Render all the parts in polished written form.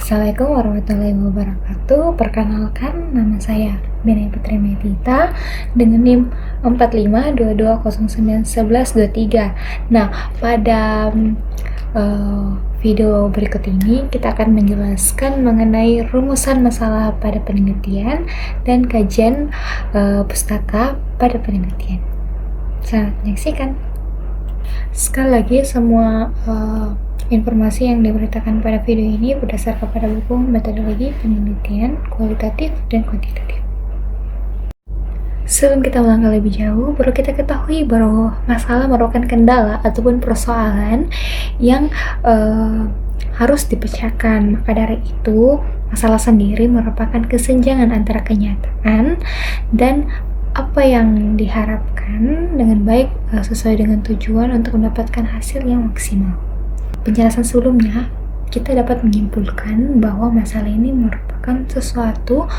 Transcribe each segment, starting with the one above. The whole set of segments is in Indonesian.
Assalamualaikum warahmatullahi wabarakatuh. Perkenalkan, nama saya Benay Putri Metita dengan NIM 4522091123. Nah, pada video berikut ini kita akan menjelaskan mengenai rumusan masalah pada penelitian dan kajian pustaka pada penelitian. Selamat menyaksikan. Sekali lagi, semua informasi yang diberitakan pada video ini berdasar kepada buku metodologi penelitian kualitatif dan kuantitatif. Sebelum kita melangkah lebih jauh, perlu kita ketahui bahwa masalah merupakan kendala ataupun persoalan yang harus dipecahkan. Maka dari itu, masalah sendiri merupakan kesenjangan antara kenyataan dan apa yang diharapkan dengan baik sesuai dengan tujuan untuk mendapatkan hasil yang maksimal. Penjelasan sebelumnya, kita dapat menyimpulkan bahwa masalah ini merupakan sesuatu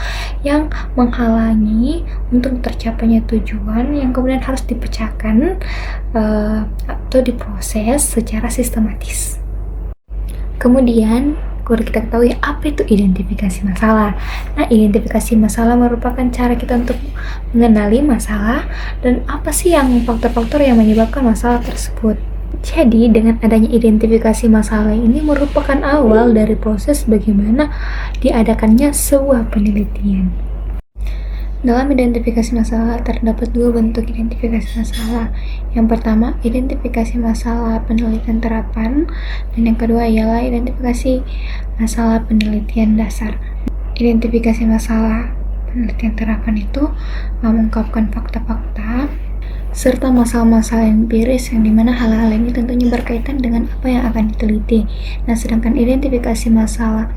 yang menghalangi untuk tercapainya tujuan yang kemudian harus dipecahkan atau diproses secara sistematis. Kemudian, kalau kita ketahui apa itu identifikasi masalah. Nah, identifikasi masalah merupakan cara kita untuk mengenali masalah dan apa sih yang faktor-faktor yang menyebabkan masalah tersebut. Jadi, dengan adanya identifikasi masalah ini merupakan awal dari proses bagaimana diadakannya sebuah penelitian. Dalam identifikasi masalah, terdapat dua bentuk identifikasi masalah. Yang pertama, identifikasi masalah penelitian terapan, dan yang kedua ialah identifikasi masalah penelitian dasar. Identifikasi masalah penelitian terapan itu mengungkapkan fakta-fakta serta masalah-masalah empiris yang dimana hal-hal ini tentunya berkaitan dengan apa yang akan diteliti. Nah, sedangkan identifikasi masalah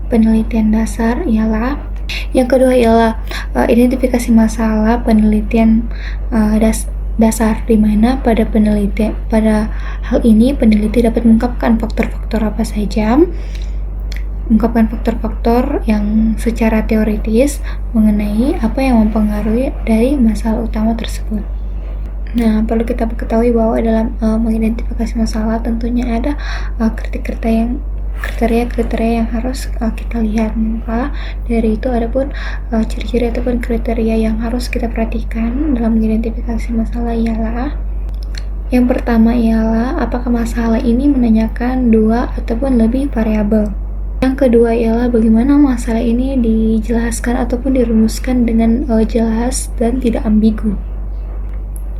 penelitian dasar ialah yang kedua ialah identifikasi masalah penelitian dasar, di mana pada hal ini peneliti dapat mengungkapkan faktor-faktor apa saja, mengungkapkan faktor-faktor yang secara teoritis mengenai apa yang mempengaruhi dari masalah utama tersebut. Nah, perlu kita ketahui bahwa dalam mengidentifikasi masalah tentunya ada kriteria-kriteria yang harus kita lihat. Maka dari itu ada pun ciri-ciri ataupun kriteria yang harus kita perhatikan dalam mengidentifikasi masalah ialah yang pertama ialah apakah masalah ini menanyakan dua ataupun lebih variabel. Yang kedua ialah bagaimana masalah ini dijelaskan ataupun dirumuskan dengan jelas dan tidak ambigu.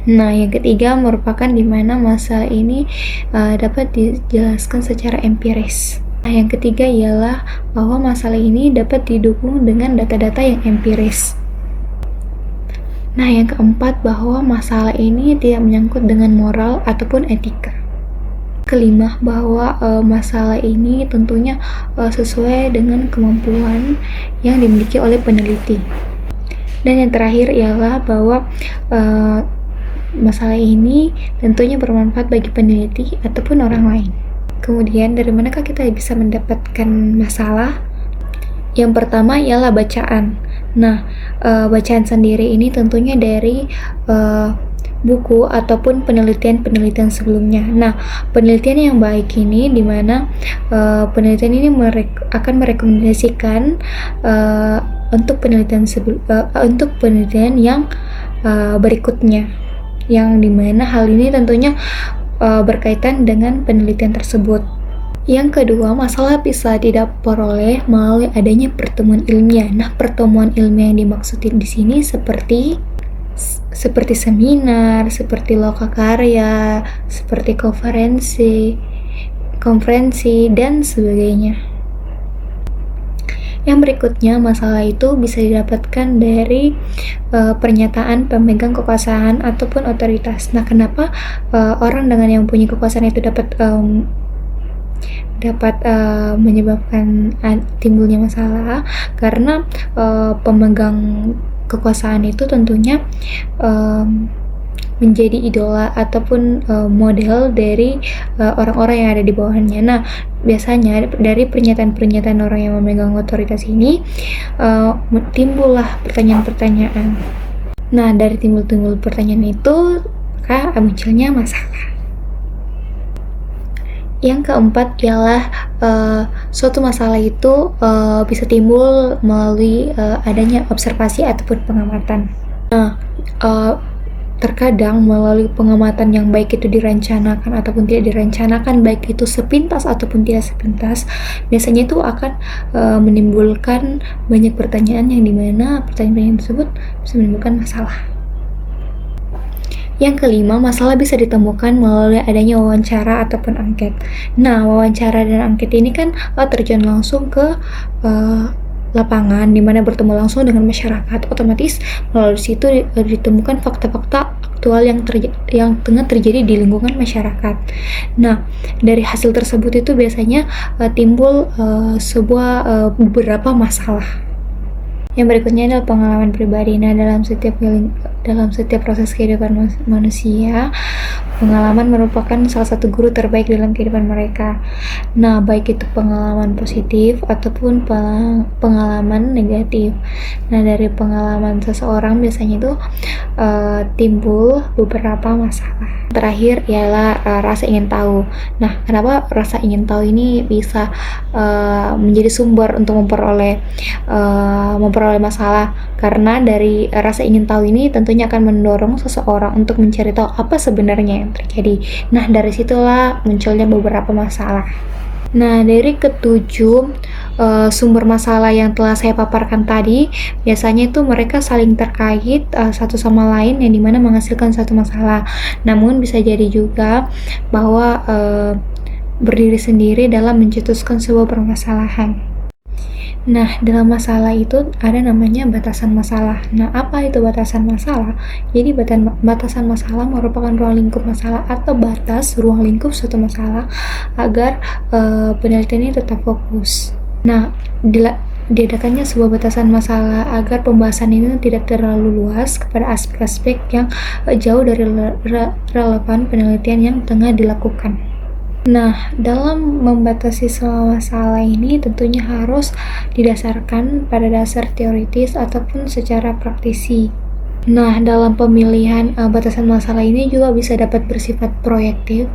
Nah, yang ketiga merupakan di mana masalah ini dapat dijelaskan secara empiris. Nah, yang ketiga ialah bahwa masalah ini dapat didukung dengan data-data yang empiris. Nah, yang keempat bahwa masalah ini tidak menyangkut dengan moral ataupun etika. Kelima, bahwa masalah ini tentunya sesuai dengan kemampuan yang dimiliki oleh peneliti. Dan yang terakhir ialah bahwa masalah ini tentunya bermanfaat bagi peneliti ataupun orang lain. Kemudian, dari manakah kita bisa mendapatkan masalah? Yang pertama ialah bacaan. Nah, bacaan sendiri ini tentunya dari buku ataupun penelitian-penelitian sebelumnya. Nah, penelitian yang baik ini di mana penelitian ini akan merekomendasikan untuk penelitian yang berikutnya, yang dimana hal ini tentunya berkaitan dengan penelitian tersebut. Yang kedua, masalah bisa diperoleh melalui adanya pertemuan ilmiah. Nah, pertemuan ilmiah yang dimaksudin di sini seperti seminar, seperti lokakarya, seperti konferensi, dan sebagainya. Yang berikutnya, masalah itu bisa didapatkan dari pernyataan pemegang kekuasaan ataupun otoritas. Nah, kenapa orang dengan yang punya kekuasaan itu dapat menyebabkan timbulnya masalah? Karena pemegang kekuasaan itu tentunya menjadi idola ataupun model dari orang-orang yang ada di bawahnya. Nah, biasanya dari pernyataan-pernyataan orang yang memegang otoritas ini timbullah pertanyaan-pertanyaan. Nah, dari timbul pertanyaan itu maka munculnya masalah. Yang keempat ialah suatu masalah itu bisa timbul melalui adanya observasi ataupun pengamatan. Nah, terkadang melalui pengamatan yang baik itu direncanakan ataupun tidak direncanakan, baik itu sepintas ataupun tidak sepintas, biasanya itu akan menimbulkan banyak pertanyaan yang dimana pertanyaan tersebut bisa menimbulkan masalah. Yang kelima, masalah bisa ditemukan melalui adanya wawancara ataupun angket. Nah, wawancara dan angket ini kan terjun langsung ke lapangan, di mana bertemu langsung dengan masyarakat. Otomatis melalui situ ditemukan fakta-fakta aktual yang tengah terjadi di lingkungan masyarakat. Nah, dari hasil tersebut itu biasanya timbul beberapa masalah. Yang berikutnya adalah pengalaman pribadi. Nah, dalam setiap proses kehidupan manusia, pengalaman merupakan salah satu guru terbaik dalam kehidupan mereka. Nah, baik itu pengalaman positif ataupun pengalaman negatif. Nah, dari pengalaman seseorang biasanya itu timbul beberapa masalah. Terakhir ialah rasa ingin tahu. Nah, kenapa rasa ingin tahu ini bisa menjadi sumber untuk memperoleh masalah? Karena dari rasa ingin tahu ini tentunya akan mendorong seseorang untuk mencari tahu apa sebenarnya yang terjadi. Nah, dari situlah munculnya beberapa masalah. Nah, dari ketujuh sumber masalah yang telah saya paparkan tadi, biasanya itu mereka saling terkait satu sama lain yang dimana menghasilkan satu masalah. Namun bisa jadi juga bahwa berdiri sendiri dalam mencetuskan sebuah permasalahan. Nah, dalam masalah itu ada namanya batasan masalah. Nah, apa itu batasan masalah? Jadi batasan masalah merupakan ruang lingkup masalah atau batas ruang lingkup suatu masalah agar penelitian ini tetap fokus. Nah, diadakannya sebuah batasan masalah agar pembahasan ini tidak terlalu luas kepada aspek-aspek yang jauh dari relevan penelitian yang tengah dilakukan. Nah, dalam membatasi semua masalah ini tentunya harus didasarkan pada dasar teoritis ataupun secara praktisi. Nah, dalam pemilihan batasan masalah ini juga bisa dapat bersifat proyektif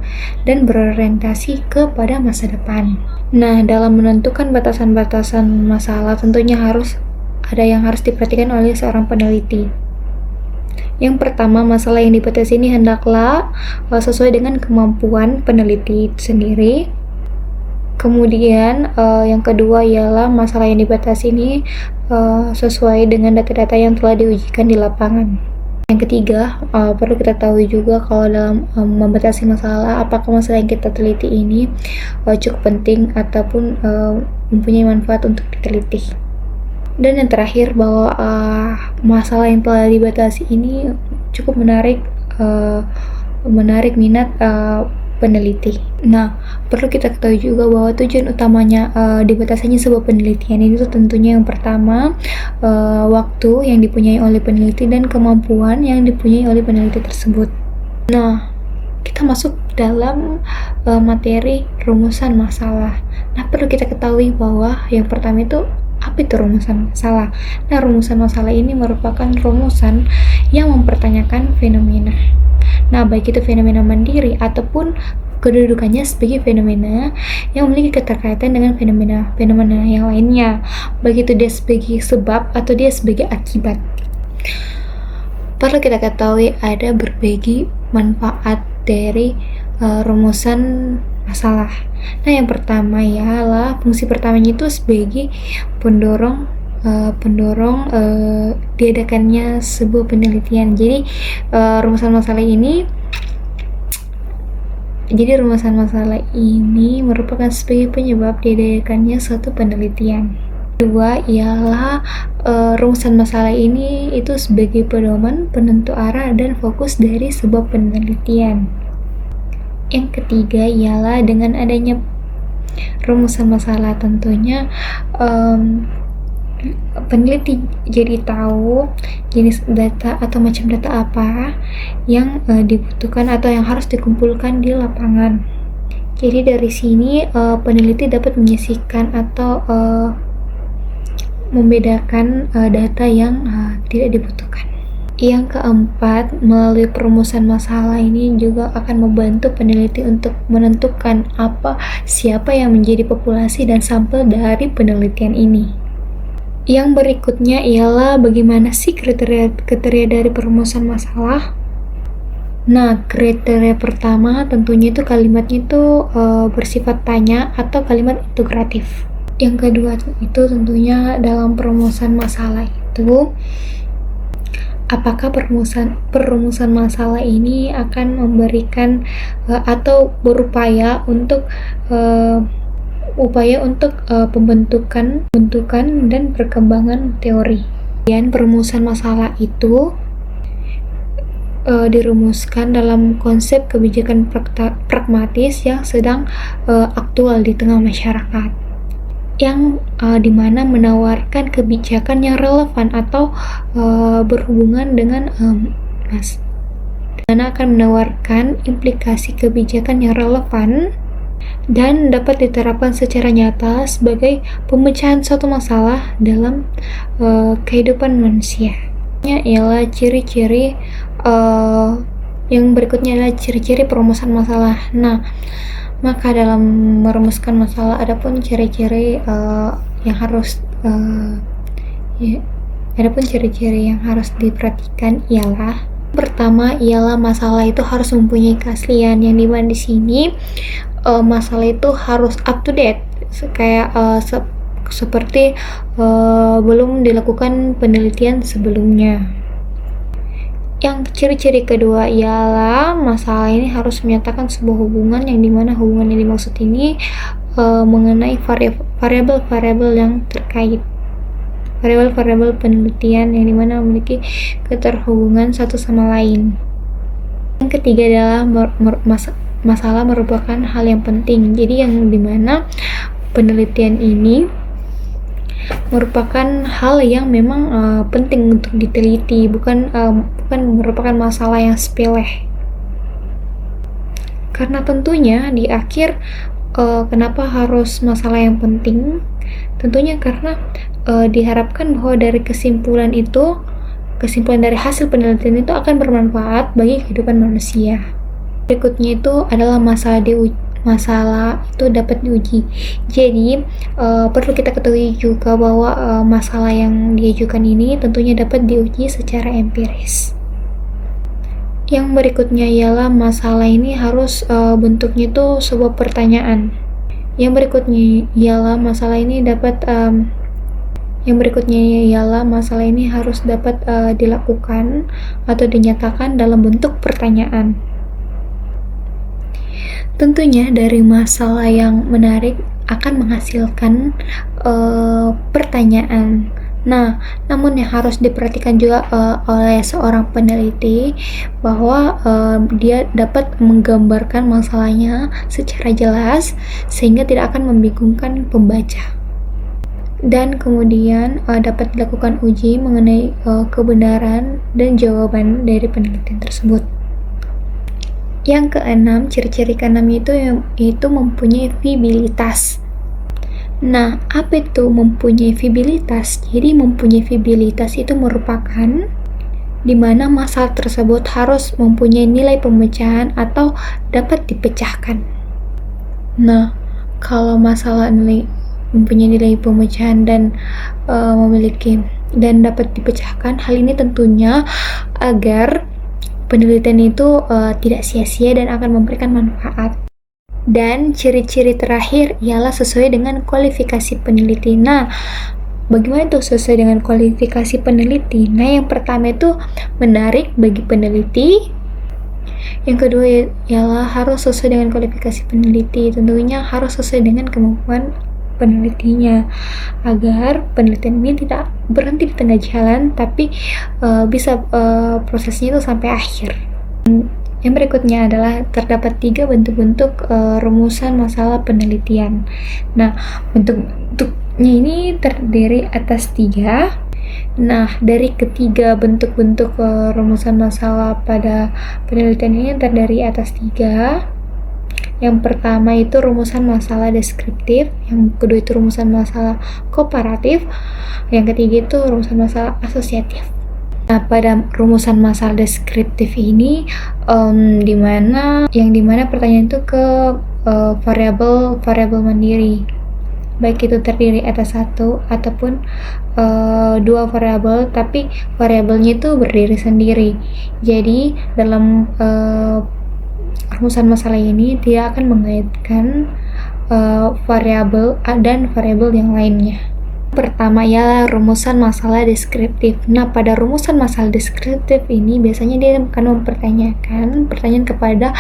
dan berorientasi kepada masa depan. Nah, dalam menentukan batasan-batasan masalah tentunya harus ada yang harus diperhatikan oleh seorang peneliti. Yang pertama, masalah yang dibatasi ini hendaklah sesuai dengan kemampuan peneliti itu sendiri. Kemudian yang kedua ialah masalah yang dibatasi ini sesuai dengan data-data yang telah diujikan di lapangan. Yang ketiga, perlu kita tahu juga kalau dalam membatasi masalah, apakah masalah yang kita teliti ini cukup penting ataupun mempunyai manfaat untuk diteliti. Dan yang terakhir, bahwa masalah yang telah dibatasi ini cukup menarik minat peneliti. Nah, perlu kita ketahui juga bahwa tujuan utamanya dibatasinya sebuah penelitian itu tentunya yang pertama, waktu yang dipunyai oleh peneliti dan kemampuan yang dipunyai oleh peneliti tersebut. Nah, kita masuk dalam materi rumusan masalah. Nah, perlu kita ketahui bahwa yang pertama itu apa itu rumusan masalah? Nah, rumusan masalah ini merupakan rumusan yang mempertanyakan fenomena. Nah, baik itu fenomena mandiri ataupun kedudukannya sebagai fenomena yang memiliki keterkaitan dengan fenomena yang lainnya, baik itu dia sebagai sebab atau dia sebagai akibat. Perlu kita ketahui ada berbagai manfaat dari rumusan masalah. Nah, yang pertama ialah fungsi pertamanya itu sebagai pendorong diadakannya sebuah penelitian. Jadi rumusan masalah ini merupakan sebagai penyebab diadakannya suatu penelitian. Kedua ialah rumusan masalah ini itu sebagai pedoman penentu arah dan fokus dari sebuah penelitian. Yang ketiga ialah dengan adanya rumusan masalah tentunya peneliti jadi tahu jenis data atau macam data apa yang dibutuhkan atau yang harus dikumpulkan di lapangan. Jadi dari sini peneliti dapat menyisihkan atau membedakan data yang tidak dibutuhkan. Yang keempat, melalui perumusan masalah ini juga akan membantu peneliti untuk menentukan siapa yang menjadi populasi dan sampel dari penelitian ini. Yang berikutnya ialah bagaimana sih kriteria dari perumusan masalah. Nah, kriteria pertama tentunya itu kalimatnya itu bersifat tanya atau kalimat integratif. Yang kedua itu tentunya dalam perumusan masalah itu, apakah perumusan masalah ini akan memberikan atau berupaya untuk pembentukan dan perkembangan teori. Dan perumusan masalah itu dirumuskan dalam konsep kebijakan pragmatis yang sedang aktual di tengah masyarakat, yang dimana menawarkan kebijakan yang relevan atau berhubungan dengan dimana akan menawarkan implikasi kebijakan yang relevan dan dapat diterapkan secara nyata sebagai pemecahan suatu masalah dalam kehidupan manusia. Ialah ciri-ciri yang berikutnya adalah ciri-ciri perumusan masalah. Nah, maka dalam merumuskan masalah adapun ciri-ciri yang harus diperhatikan ialah pertama ialah masalah itu harus mempunyai keaslian, yang dimana di sini masalah itu harus up to date, kayak seperti belum dilakukan penelitian sebelumnya. Yang ciri-ciri kedua ialah masalah ini harus menyatakan sebuah hubungan, yang dimana hubungan yang dimaksud ini mengenai variabel-variabel yang terkait, variabel-variabel penelitian yang dimana memiliki keterhubungan satu sama lain. Yang ketiga adalah masalah merupakan hal yang penting, jadi yang dimana penelitian ini merupakan hal yang memang penting untuk diteliti, bukan merupakan masalah yang sepele. Karena tentunya di akhir kenapa harus masalah yang penting? Tentunya karena diharapkan bahwa dari kesimpulan dari hasil penelitian itu akan bermanfaat bagi kehidupan manusia. Berikutnya itu adalah masalah itu dapat diuji. Jadi perlu kita ketahui juga bahwa masalah yang diajukan ini tentunya dapat diuji secara empiris. Yang berikutnya ialah masalah ini harus bentuknya itu sebuah pertanyaan. Yang berikutnya ialah masalah ini harus dapat dilakukan atau dinyatakan dalam bentuk pertanyaan. Tentunya dari masalah yang menarik akan menghasilkan pertanyaan. Nah, namun yang harus diperhatikan juga oleh seorang peneliti bahwa dia dapat menggambarkan masalahnya secara jelas sehingga tidak akan membingungkan pembaca. Dan kemudian dapat dilakukan uji mengenai kebenaran dan jawaban dari penelitian tersebut. Yang keenam, ciri-ciri keenam itu mempunyai viabilitas. Nah, apa itu mempunyai viabilitas? Jadi mempunyai viabilitas itu merupakan di mana masalah tersebut harus mempunyai nilai pemecahan atau dapat dipecahkan. Nah, kalau masalah mempunyai nilai pemecahan dan dapat dipecahkan, hal ini tentunya agar penelitian itu tidak sia-sia dan akan memberikan manfaat. Dan ciri-ciri terakhir ialah sesuai dengan kualifikasi peneliti. Nah, bagaimana itu sesuai dengan kualifikasi peneliti? Nah, yang pertama itu menarik bagi peneliti. Yang kedua ialah harus sesuai dengan kualifikasi peneliti. Tentunya harus sesuai dengan kemampuan penelitinya, agar penelitian ini tidak berhenti di tengah jalan, tapi bisa prosesnya itu sampai akhir. Yang berikutnya adalah terdapat 3 bentuk-bentuk rumusan masalah penelitian. Nah, bentuk-bentuknya ini terdiri atas 3. Nah, dari ketiga bentuk-bentuk rumusan masalah pada penelitian ini terdiri atas 3. Yang pertama itu rumusan masalah deskriptif, yang kedua itu rumusan masalah komparatif, yang ketiga itu rumusan masalah asosiatif. Nah, pada rumusan masalah deskriptif ini, dimana pertanyaan itu ke variabel mandiri, baik itu terdiri atas satu ataupun dua variabel, tapi variabelnya itu berdiri sendiri. Jadi dalam rumusan masalah ini tidak akan mengaitkan variabel dan variabel yang lainnya. Pertama ialah rumusan masalah deskriptif. Nah, pada rumusan masalah deskriptif ini biasanya dia akan mempertanyakan pertanyaan kepada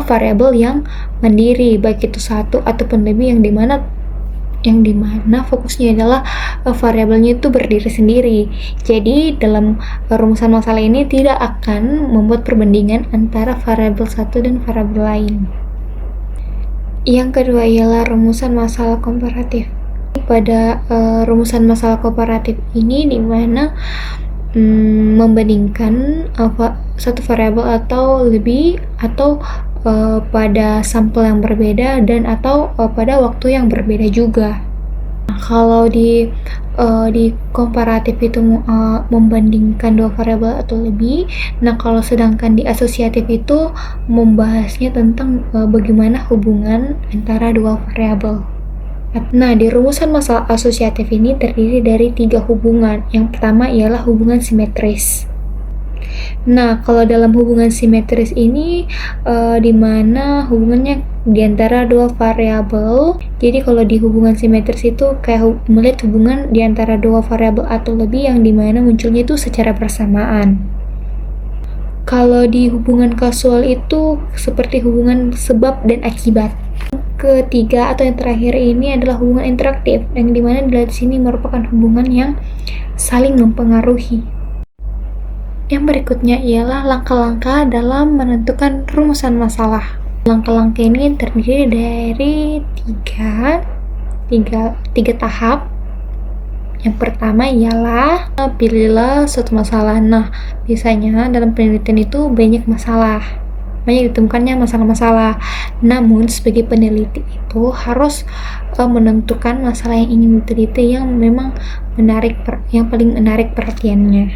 variabel yang mandiri, baik itu satu ataupun lebih, yang dimana fokusnya adalah variabelnya itu berdiri sendiri. Jadi dalam rumusan masalah ini tidak akan membuat perbandingan antara variabel satu dan variabel lain. Yang kedua ialah rumusan masalah komparatif. Pada rumusan masalah komparatif ini dimana membandingkan satu variabel atau lebih, atau pada sampel yang berbeda dan atau pada waktu yang berbeda juga. Nah, kalau di komparatif itu membandingkan dua variabel atau lebih. Nah, kalau sedangkan di asosiatif itu membahasnya tentang bagaimana hubungan antara dua variabel. Nah, di rumusan masalah asosiatif ini terdiri dari 3 hubungan. Yang pertama ialah hubungan simetris. Nah, kalau dalam hubungan simetris ini di mana hubungannya di antara dua variabel. Jadi kalau di hubungan simetris itu kayak melihat hubungan di antara dua variabel atau lebih yang dimana munculnya itu secara bersamaan. Kalau di hubungan kausal itu seperti hubungan sebab dan akibat. Ketiga atau yang terakhir ini adalah hubungan interaktif, yang dimana di sini merupakan hubungan yang saling mempengaruhi. Yang berikutnya ialah langkah-langkah dalam menentukan rumusan masalah. Langkah-langkah ini terdiri dari tiga tahap. Yang pertama ialah pilihlah suatu masalah. Nah, biasanya dalam penelitian itu banyak ditemukannya masalah-masalah. Namun sebagai peneliti itu harus menentukan masalah yang ingin diteliti yang memang yang paling menarik perhatiannya.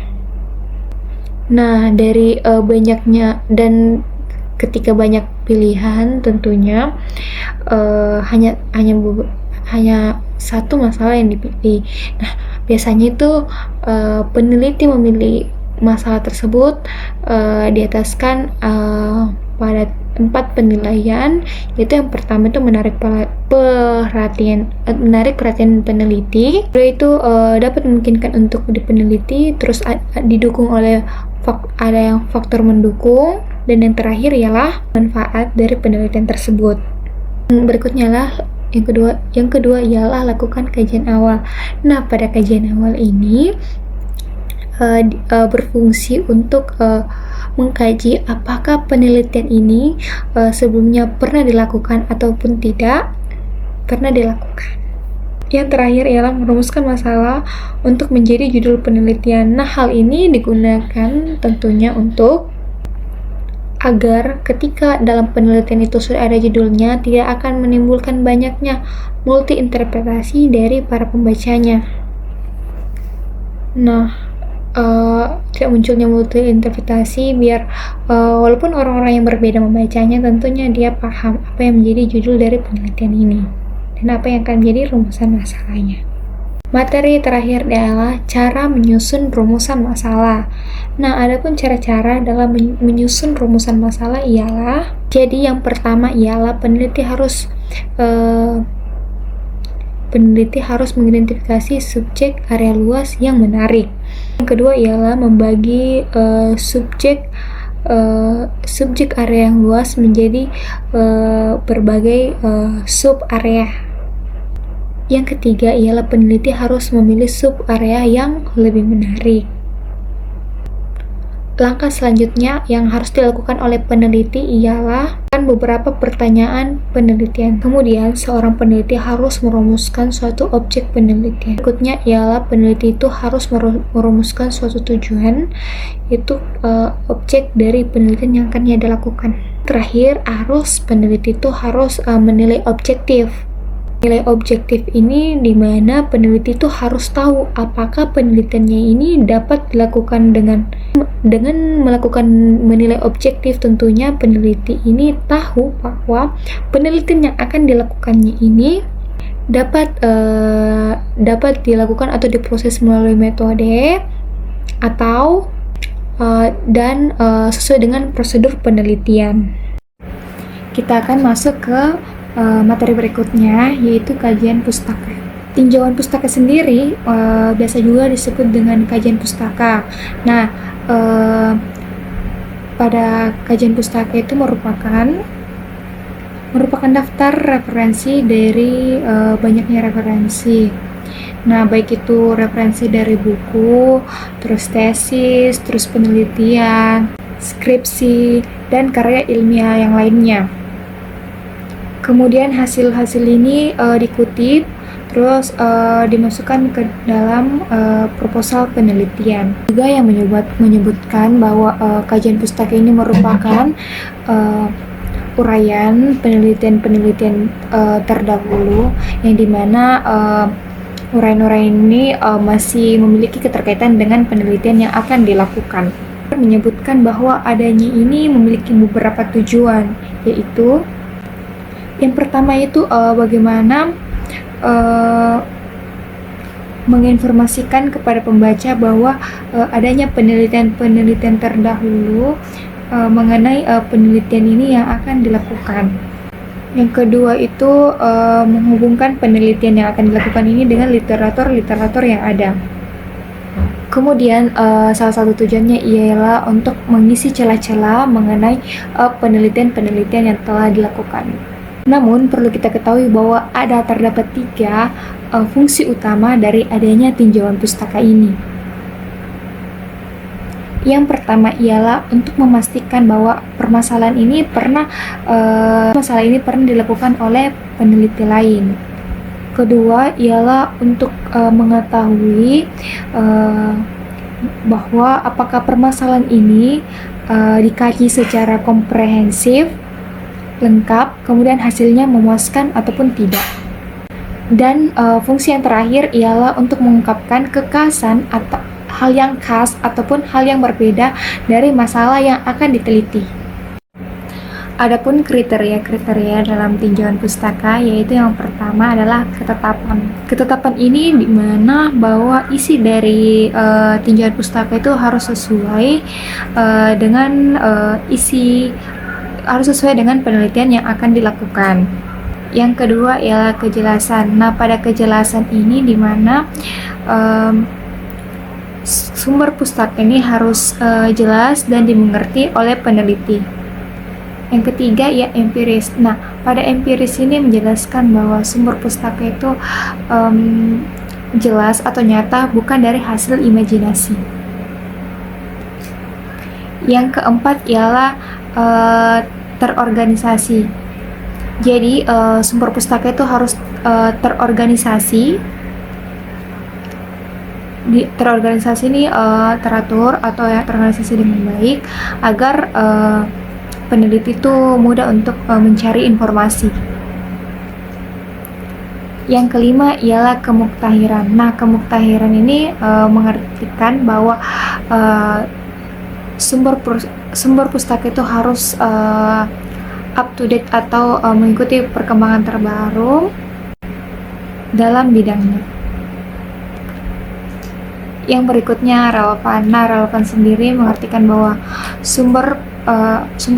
Nah, dari banyaknya dan ketika banyak pilihan tentunya hanya satu masalah yang dipilih. Nah, biasanya itu peneliti memilih masalah tersebut di ataskan pada 4 penilaian, yaitu yang pertama itu menarik perhatian peneliti, yaitu dapat memungkinkan untuk dipeneliti, terus didukung oleh ada yang faktor mendukung, dan yang terakhir ialah manfaat dari penelitian tersebut. Berikutnya lah yang kedua ialah lakukan kajian awal. Nah, pada kajian awal ini berfungsi untuk mengkaji apakah penelitian ini sebelumnya pernah dilakukan ataupun tidak pernah dilakukan. Yang terakhir ialah merumuskan masalah untuk menjadi judul penelitian. Nah, hal ini digunakan tentunya agar ketika dalam penelitian itu sudah ada judulnya, tidak akan menimbulkan banyaknya multi interpretasi dari para pembacanya. Nah, tidak munculnya multi interpretasi biar walaupun orang-orang yang berbeda membacanya, tentunya dia paham apa yang menjadi judul dari penelitian ini dan apa yang akan menjadi rumusan masalahnya. Materi terakhir adalah cara menyusun rumusan masalah. Nah, adapun cara-cara dalam menyusun rumusan masalah ialah, jadi yang pertama ialah peneliti harus mengidentifikasi subjek area luas yang menarik. Yang kedua ialah membagi subjek area yang luas menjadi berbagai sub area. Yang ketiga ialah peneliti harus memilih sub area yang lebih menarik. Langkah selanjutnya yang harus dilakukan oleh peneliti ialah beberapa pertanyaan penelitian. Kemudian, seorang peneliti harus merumuskan suatu objek penelitian. Berikutnya ialah peneliti itu harus merumuskan suatu tujuan, yaitu objek dari penelitian yang akan dia lakukan. Terakhir, peneliti itu harus menilai objektif. Nilai objektif ini di mana peneliti itu harus tahu apakah penelitiannya ini dapat dilakukan dengan melakukan menilai objektif. Tentunya peneliti ini tahu bahwa penelitian yang akan dilakukannya ini dapat dilakukan atau diproses melalui metode atau dan sesuai dengan prosedur penelitian. Kita akan masuk ke materi berikutnya, yaitu kajian pustaka. Tinjauan pustaka sendiri biasa juga disebut dengan kajian pustaka. Nah, pada kajian pustaka itu merupakan daftar referensi dari banyaknya referensi. Nah, baik itu referensi dari buku, terus tesis, terus penelitian, skripsi, dan karya ilmiah yang lainnya. Kemudian hasil-hasil ini dikutip, terus dimasukkan ke dalam proposal penelitian. Juga yang menyebutkan bahwa kajian pustaka ini merupakan uraian penelitian-penelitian terdahulu, yang dimana uraian-uraian ini masih memiliki keterkaitan dengan penelitian yang akan dilakukan. Menyebutkan bahwa adanya ini memiliki beberapa tujuan, yaitu yang pertama itu bagaimana menginformasikan kepada pembaca bahwa adanya penelitian-penelitian terdahulu mengenai penelitian ini yang akan dilakukan. Yang kedua itu menghubungkan penelitian yang akan dilakukan ini dengan literatur yang ada. Kemudian salah satu tujuannya ialah untuk mengisi celah-celah mengenai penelitian-penelitian yang telah dilakukan. Namun perlu kita ketahui bahwa terdapat 3 fungsi utama dari adanya tinjauan pustaka ini. Yang pertama ialah untuk memastikan bahwa permasalahan ini pernah dilakukan oleh peneliti lain. Kedua ialah untuk mengetahui bahwa apakah permasalahan ini dikaji secara komprehensif, lengkap, kemudian hasilnya memuaskan ataupun tidak. Dan fungsi yang terakhir ialah untuk mengungkapkan kekhasan atau hal yang khas ataupun hal yang berbeda dari masalah yang akan diteliti. Adapun kriteria dalam tinjauan pustaka, yaitu yang pertama adalah ketetapan. Ketetapan ini di mana bahwa isi dari tinjauan pustaka itu harus sesuai dengan penelitian yang akan dilakukan. Yang kedua ialah kejelasan. Nah, pada kejelasan ini di mana sumber pustaka ini harus jelas dan dimengerti oleh peneliti. Yang ketiga ya empiris. Nah, pada empiris ini menjelaskan bahwa sumber pustaka itu jelas atau nyata, bukan dari hasil imajinasi. Yang keempat ialah terorganisasi. Jadi sumber pustaka itu harus terorganisasi. Terorganisasi ini teratur atau terorganisasi dengan baik agar peneliti itu mudah untuk mencari informasi. Yang kelima ialah kemuktahiran. Nah, kemuktahiran ini mengartikan bahwa sumber pustaka itu harus up to date atau mengikuti perkembangan terbaru dalam bidangnya. Yang berikutnya relevan. Nah, relevan sendiri mengartikan bahwa sumber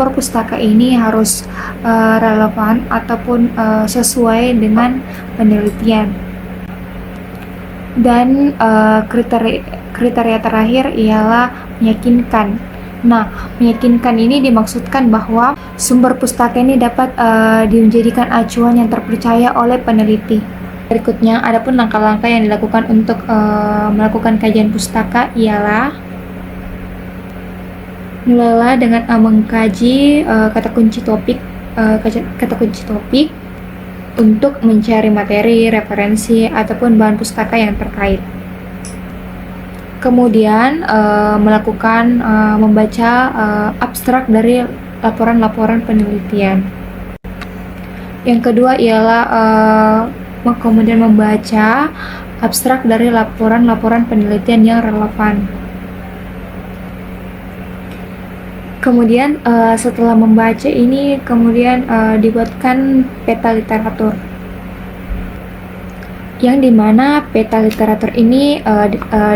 pustaka ini harus relevan ataupun sesuai dengan penelitian. Dan kriteria terakhir ialah meyakinkan. Nah, meyakinkan ini dimaksudkan bahwa sumber pustaka ini dapat dijadikan acuan yang terpercaya oleh peneliti. Berikutnya, adapun langkah-langkah yang dilakukan untuk melakukan kajian pustaka ialah mulailah dengan mengkaji kata kunci topik untuk mencari materi, referensi, ataupun bahan pustaka yang terkait. Kemudian melakukan membaca abstrak dari laporan-laporan penelitian. Yang kedua ialah kemudian membaca abstrak dari laporan-laporan penelitian yang relevan. Kemudian setelah membaca ini, kemudian dibuatkan peta literatur, yang dimana peta literatur ini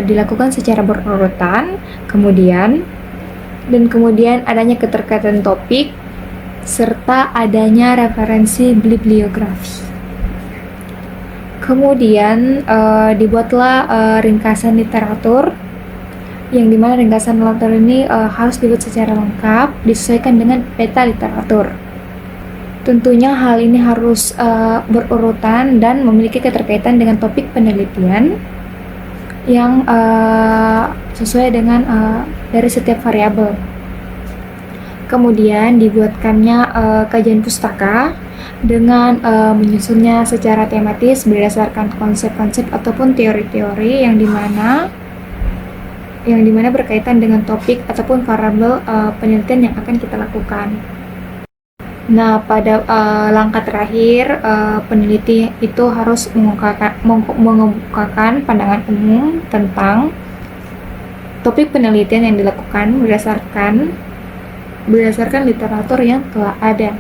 dilakukan secara berurutan, kemudian adanya keterkaitan topik, serta adanya referensi bibliografi. Kemudian dibuatlah ringkasan literatur, yang dimana ringkasan literatur ini harus dibuat secara lengkap, disesuaikan dengan peta literatur. Tentunya hal ini harus berurutan dan memiliki keterkaitan dengan topik penelitian yang sesuai dengan dari setiap variabel. Kemudian dibuatkannya kajian pustaka dengan menyusunnya secara tematis berdasarkan konsep-konsep ataupun teori-teori yang dimana berkaitan dengan topik ataupun variabel penelitian yang akan kita lakukan. Nah, pada langkah terakhir, peneliti itu harus mengemukakan pandangan umum tentang topik penelitian yang dilakukan berdasarkan literatur yang telah ada.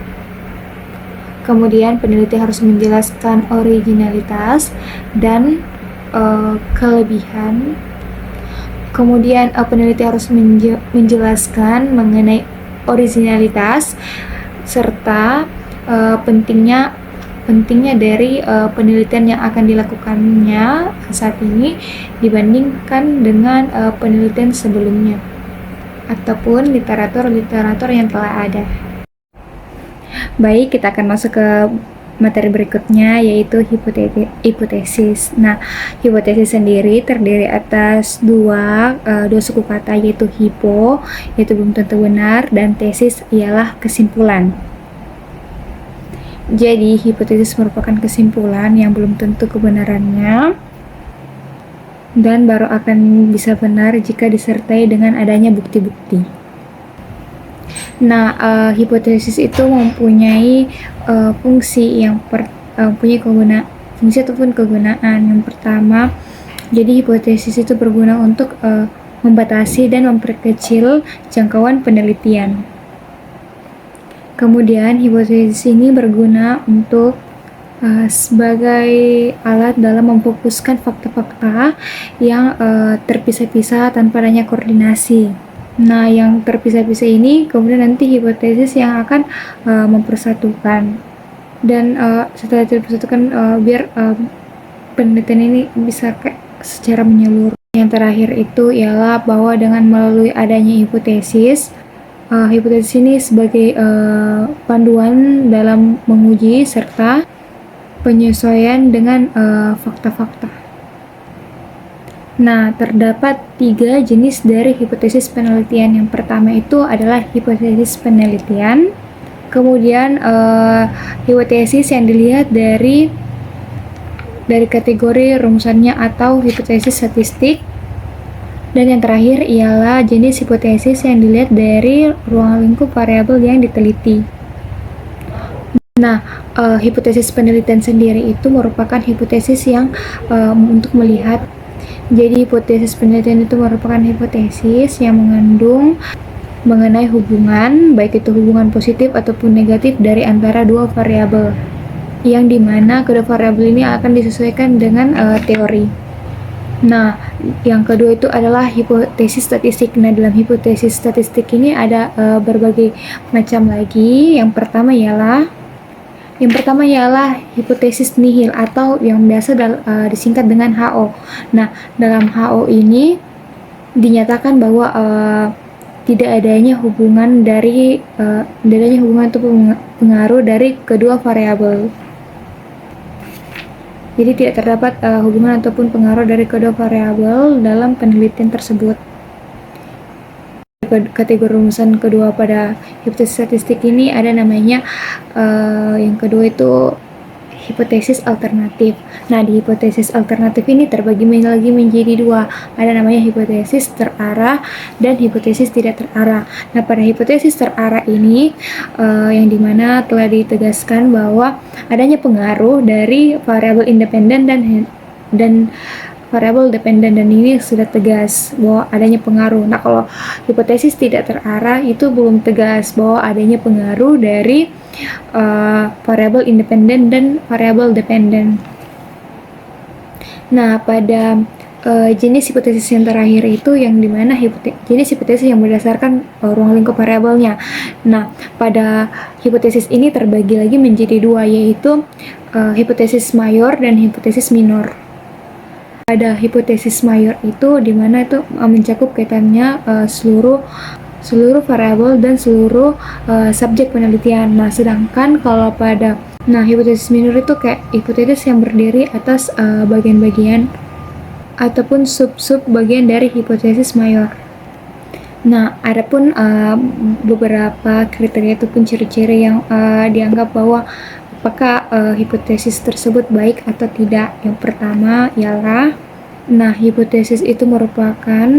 Kemudian peneliti harus menjelaskan originalitas dan kelebihan. Kemudian peneliti harus menjelaskan mengenai originalitas serta pentingnya dari penelitian yang akan dilakukannya saat ini dibandingkan dengan penelitian sebelumnya ataupun literatur yang telah ada. Baik, kita akan masuk ke materi berikutnya, yaitu hipotesis. Nah, hipotesis sendiri terdiri atas dua suku kata, yaitu hipo, yaitu belum tentu benar, dan tesis ialah kesimpulan. Jadi, hipotesis merupakan kesimpulan yang belum tentu kebenarannya dan baru akan bisa benar jika disertai dengan adanya bukti-bukti. Nah, hipotesis itu mempunyai fungsi ataupun kegunaan. Yang pertama, jadi hipotesis itu berguna untuk membatasi dan memperkecil jangkauan penelitian. Kemudian hipotesis ini berguna untuk sebagai alat dalam memfokuskan fakta-fakta yang terpisah-pisah tanpa adanya koordinasi. Nah, yang terpisah-pisah ini kemudian nanti hipotesis yang akan mempersatukan, dan setelah dipersatukan biar penelitian ini bisa secara menyeluruh. Yang terakhir itu ialah bahwa dengan melalui adanya hipotesis ini sebagai panduan dalam menguji serta penyesuaian dengan fakta-fakta. Nah, terdapat 3 jenis dari hipotesis penelitian. Yang pertama itu adalah hipotesis penelitian, kemudian hipotesis yang dilihat dari kategori rumusannya atau hipotesis statistik, dan yang terakhir ialah jenis hipotesis yang dilihat dari ruang lingkup variabel yang diteliti. Nah, hipotesis penelitian sendiri itu merupakan hipotesis yang untuk melihat. Jadi hipotesis penelitian itu merupakan hipotesis yang mengandung mengenai hubungan, baik itu hubungan positif ataupun negatif dari antara dua variabel, yang dimana kedua variabel ini akan disesuaikan dengan teori. Nah, yang kedua itu adalah hipotesis statistik. Nah, dalam hipotesis statistik ini ada berbagai macam lagi. Yang pertama ialah hipotesis nihil atau yang biasa disingkat dengan HO. Nah, dalam HO ini dinyatakan bahwa tidak adanya hubungan atau pengaruh dari kedua variabel. Jadi tidak terdapat hubungan ataupun pengaruh dari kedua variabel dalam penelitian tersebut. Kategori rumusan kedua pada hipotesis statistik ini ada namanya yang kedua itu hipotesis alternatif. Nah, di hipotesis alternatif ini terbagi lagi menjadi dua. Ada namanya hipotesis terarah dan hipotesis tidak terarah. Nah, pada hipotesis terarah ini yang dimana telah ditegaskan bahwa adanya pengaruh dari variabel independen dan variabel dependen, dan ini sudah tegas bahwa adanya pengaruh. Nah, kalau hipotesis tidak terarah itu belum tegas bahwa adanya pengaruh dari variabel independen dan variabel dependen. Nah, pada jenis hipotesis yang terakhir itu yang dimana jenis hipotesis yang berdasarkan ruang lingkup variabelnya. Nah, pada hipotesis ini terbagi lagi menjadi dua, yaitu hipotesis mayor dan hipotesis minor. Pada hipotesis mayor itu dimana itu mencakup kaitannya seluruh variabel dan seluruh subjek penelitian. Nah, sedangkan kalau pada hipotesis minor itu kayak hipotesis yang berdiri atas bagian-bagian ataupun sub-sub bagian dari hipotesis mayor. Nah, adapun beberapa kriteria ataupun ciri-ciri yang dianggap bahwa apakah hipotesis tersebut baik atau tidak. Yang pertama ialah, hipotesis itu merupakan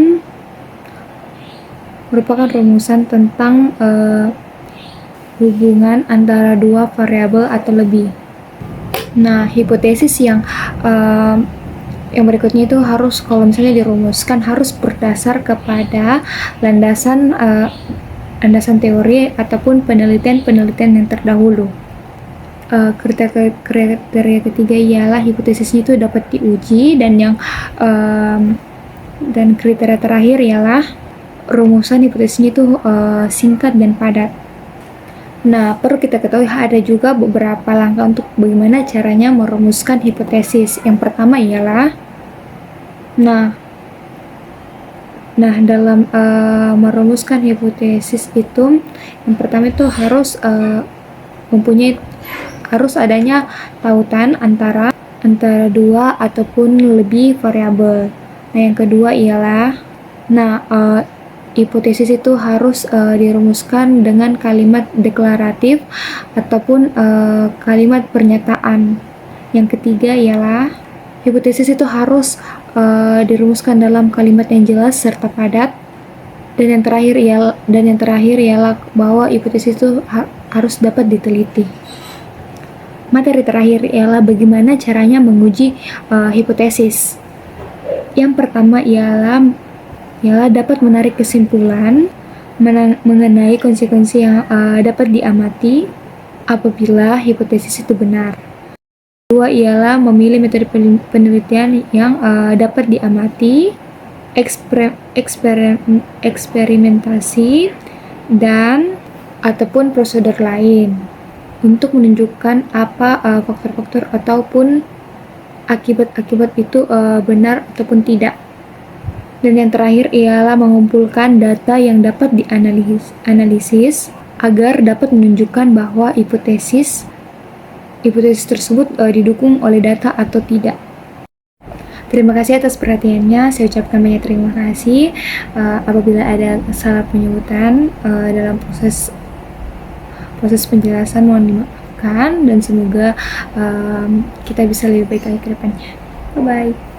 rumusan tentang hubungan antara dua variabel atau lebih. Nah, hipotesis yang berikutnya itu harus, kalau misalnya dirumuskan, harus berdasar kepada landasan teori ataupun penelitian yang terdahulu. Kriteria ketiga ialah hipotesisnya itu dapat diuji, dan kriteria terakhir ialah rumusan hipotesisnya itu singkat dan padat. Nah, perlu kita ketahui ada juga beberapa langkah untuk bagaimana caranya merumuskan hipotesis. Yang pertama ialah, dalam merumuskan hipotesis itu, yang pertama itu harus adanya tautan antara dua ataupun lebih variabel. Nah, yang kedua ialah, hipotesis itu harus dirumuskan dengan kalimat deklaratif ataupun kalimat pernyataan. Yang ketiga ialah, hipotesis itu harus dirumuskan dalam kalimat yang jelas serta padat. Dan yang terakhir ialah bahwa hipotesis itu harus dapat diteliti. Materi terakhir ialah bagaimana caranya menguji hipotesis. Yang pertama ialah dapat menarik kesimpulan mengenai konsekuensi yang dapat diamati apabila hipotesis itu benar. Kedua ialah memilih metode penelitian yang dapat diamati, eksperimentasi, dan ataupun prosedur lain untuk menunjukkan apa faktor-faktor ataupun akibat-akibat itu benar ataupun tidak. Dan yang terakhir ialah mengumpulkan data yang dapat dianalisis agar dapat menunjukkan bahwa hipotesis tersebut didukung oleh data atau tidak. Terima kasih atas perhatiannya. Saya ucapkan banyak terima kasih. Apabila ada salah penyebutan dalam proses penjelasan, mohon dimaafkan, dan semoga kita bisa lebih baik lagi ke depannya. Bye-bye.